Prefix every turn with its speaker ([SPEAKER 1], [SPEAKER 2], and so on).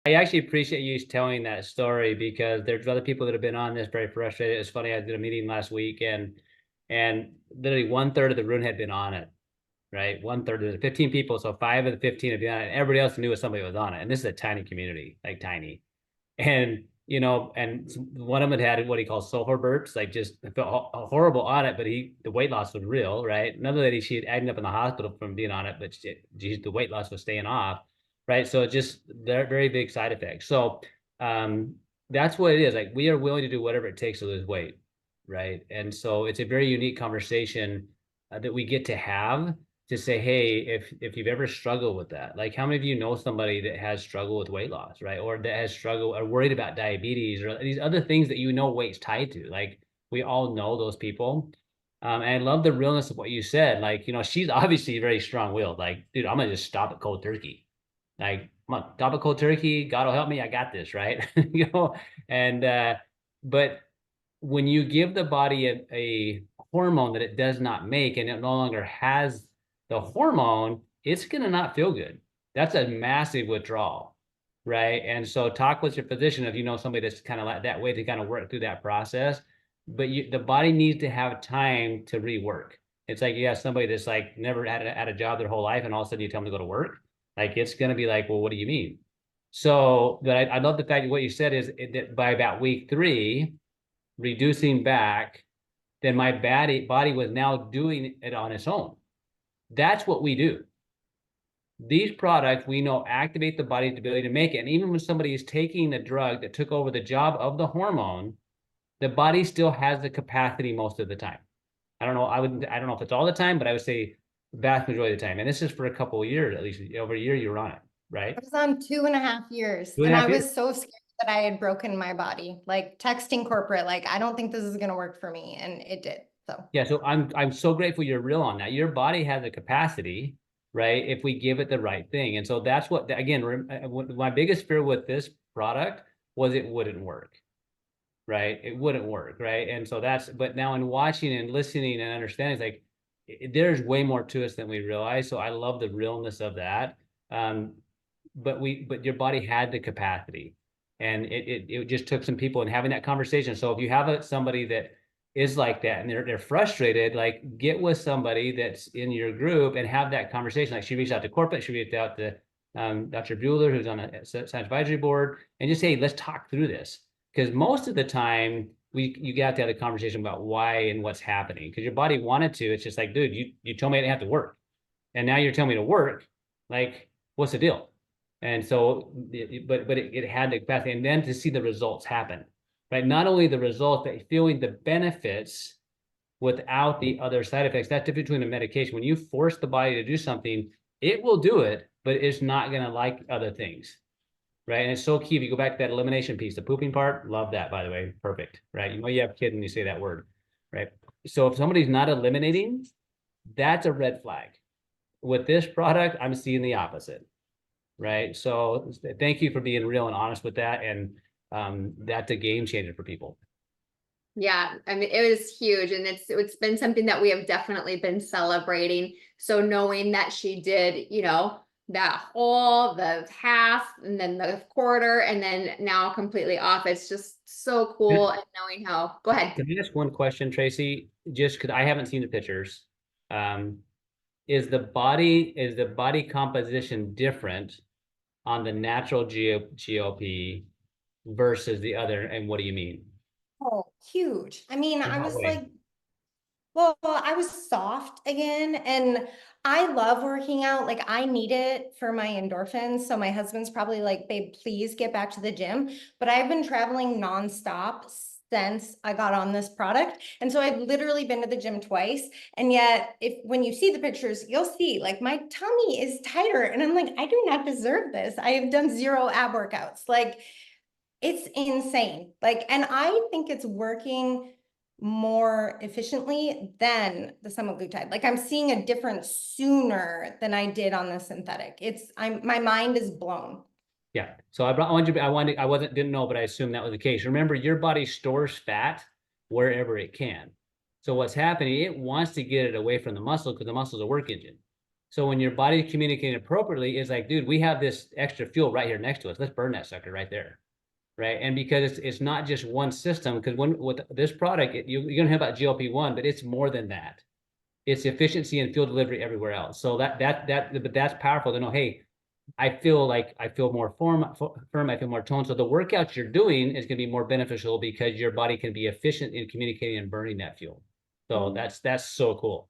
[SPEAKER 1] I actually appreciate you telling that story because there's other people that have been on this very frustrated. It's funny, I did a meeting last week and literally 1/3 of the room had been on it, right? 1/3 of the 15 people, so 5 of the 15 had been on it. And everybody else knew somebody was on it. And this is a tiny community, like tiny. And and one of them had what he calls sulfur burps, like just felt horrible on it, but the weight loss was real, right? Another lady, she had ended up in the hospital from being on it, but the weight loss was staying off, right? So just they're very big side effects. So that's what it is. Like we are willing to do whatever it takes to lose weight, right? And so it's a very unique conversation that we get to have to say, hey, if you've ever struggled with that, like how many of you know somebody that has struggled with weight loss, right? Or that has struggled or worried about diabetes or these other things that weight's tied to. Like we all know those people. And I love the realness of what you said. Like, she's obviously very strong-willed. Like, dude, I'm gonna just stop at cold turkey. Like, come on, stop at cold turkey. God will help me. I got this, right? And but when you give the body a hormone that it does not make and it no longer has the hormone, it's going to not feel good. That's a massive withdrawal, right? And so talk with your physician if you know somebody that's kind of like that way to kind of work through that process. But the body needs to have time to rework. It's like you have somebody that's like never had a job their whole life, and all of a sudden you tell them to go to work. Like it's going to be like, well, what do you mean? So, but I love the fact that what you said is that by about week 3, reducing back, then my body was now doing it on its own. That's what we do. These products we know activate the body's ability to make it. And even when somebody is taking a drug that took over the job of the hormone, the body still has the capacity most of the time. I don't know if it's all the time, but I would say vast majority of the time. And this is for a couple of years, at least over a year you were on it, right?
[SPEAKER 2] I was on 2.5 years,
[SPEAKER 1] Two and
[SPEAKER 2] and
[SPEAKER 1] a
[SPEAKER 2] I
[SPEAKER 1] half years.
[SPEAKER 2] was so scared that I had broken my body, like texting corporate, like, I don't think this is going to work for me. And it did. So,
[SPEAKER 1] Yeah, so I'm so grateful you're real on that. Your body has a capacity, right? If we give it the right thing. And so that's what, again, my biggest fear with this product was it wouldn't work, right? It wouldn't work, right? And so but now in watching and listening and understanding, it's like there's way more to us than we realize. So I love the realness of that. Um, but your body had the capacity, and it just took some people and having that conversation. So if you have somebody that is like that and they're frustrated, like get with somebody that's in your group and have that conversation. Like she reached out to corporate, she reached out to Dr. Bueller, who's on a science advisory board, and just say, let's talk through this. Because most of the time you got to have a conversation about why and what's happening. Because your body wanted to. It's just like, dude, you told me I didn't have to work. And now you're telling me to work. Like, what's the deal? And so, but it had the capacity, and then to see the results happen, right? Not only the results, but feeling the benefits without the other side effects. That's different between the medication. When you force the body to do something, it will do it, but it's not going to like other things, right? And it's so key. If you go back to that elimination piece, the pooping part, love that, by the way, perfect, right? You know you have a kid when you say that word, right? So if somebody's not eliminating, that's a red flag. With this product, I'm seeing the opposite, right? So thank you for being real and honest with that. And that's a game changer for people.
[SPEAKER 3] Yeah, I mean, it was huge, and it's been something that we have definitely been celebrating. So knowing that she did, that whole, the half, and then the quarter, and then now completely off, it's just so cool. And knowing how, go ahead.
[SPEAKER 1] Can I ask one question, Tracy? Just because I haven't seen the pictures. Um, is the body composition different on the natural GLP versus the other? And what do you mean?
[SPEAKER 2] oh, huge. I mean,
[SPEAKER 1] In
[SPEAKER 2] I
[SPEAKER 1] what
[SPEAKER 2] was
[SPEAKER 1] way?
[SPEAKER 2] like, well, I was soft again, and I love working out. Like, I need it for my endorphins. So my husband's probably like, babe, please get back to the gym. But I've been traveling nonstop since I got on this product. And so I've literally been to the gym twice. And yet, when you see the pictures, you'll see like my tummy is tighter. And I'm like, I do not deserve this. I have done 0 ab workouts. Like, it's insane. Like, and I think it's working more efficiently than the semaglutide. Like, I'm seeing a difference sooner than I did on the synthetic. My mind is blown.
[SPEAKER 1] Yeah. So didn't know, but I assumed that was the case. Remember, your body stores fat wherever it can. So what's happening, it wants to get it away from the muscle because the muscle is a work engine, So when your body's communicating appropriately, it's like, dude, we have this extra fuel right here next to us. Let's burn that sucker right there. Right. And because it's not just one system, because with this product, you're going to hear about GLP-1, but it's more than that. It's efficiency and fuel delivery everywhere else. So but that's powerful to know, hey, I feel more firm, I feel more toned. So the workouts you're doing is going to be more beneficial because your body can be efficient in communicating and burning that fuel. So that's so cool.